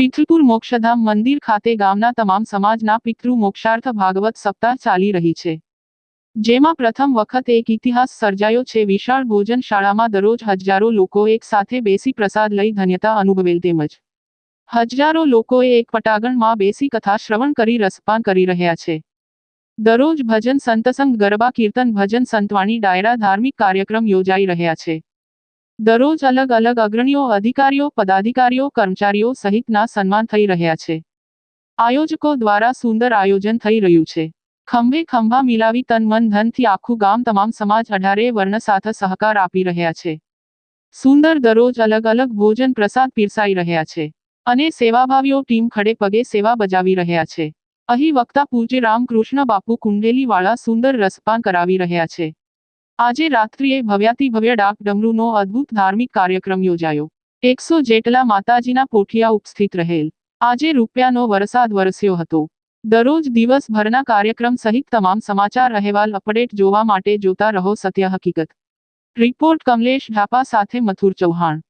પિતૃપુર મોક્ષધામ મંદિર ખાતે ગામના તમામ સમાજના પિતૃ મોક્ષાર્થ ભાગવત સપ્તાહ ચાલી રહી છે, જેમાં પ્રથમ વખત એક ઇતિહાસ સર્જાયો છે। વિશાળ ભોજનશાળામાં દરરોજ હજારો લોકો એક સાથે બેસી પ્રસાદ લઈ ધન્યતા અનુભવેલ તેમજ હજારો લોકોએ એક પટાંગણમાં બેસી કથા શ્રવણ કરી રસપાન કરી રહ્યા છે। દરરોજ ભજન સંતસંગ ગરબા કીર્તન ભજન સંતવાણી ડાયરા ધાર્મિક કાર્યક્રમ યોજાઈ રહ્યા છે। દરરોજ અલગ અલગ અગ્રણીઓ અધિકારીઓ પદાધિકારીઓ કર્મચારીઓ સહિતના સન્માન થઈ રહ્યા છે। આયોજકો દ્વારા સુંદર આયોજન થઈ રહ્યું છે। ખંભે ખંભા મિલાવી તન મન ધનથી આખું ગામ તમામ સમાજ 18 વર્ણ સાથે સહકાર આપી રહ્યા છે। સુંદર દરરોજ અલગ અલગ ભોજન પ્રસાદ પીરસાઈ રહ્યા છે અને સેવાભાવીઓ ટીમ ખડે પગે સેવા બજાવી રહ્યા છે। અહીં વક્તા પૂજ્ય રામકૃષ્ણ બાપુ કુંડેલીવાળા સુંદર રસપાન કરાવી રહ્યા છે। આજે રાત્રિએ ભવ્યાતિભવ્ય ડાક ડમરૂનો અદ્ભુત ધાર્મિક કાર્યક્રમ યોજાયો। 100 જેટલા માતાજીના પોઠિયા ઉપસ્થિત રહેલ। આજે રૂપિયાનો વરસાદ વરસ્યો હતો। દરરોજ દિવસભરના કાર્યક્રમ સહિત તમામ સમાચાર અહેવાલ અપડેટ જોવા માટે જોતા રહો સત્ય હકીકત। રિપોર્ટ કમલેશ ઢાપા સાથે મથુર ચૌહાણ।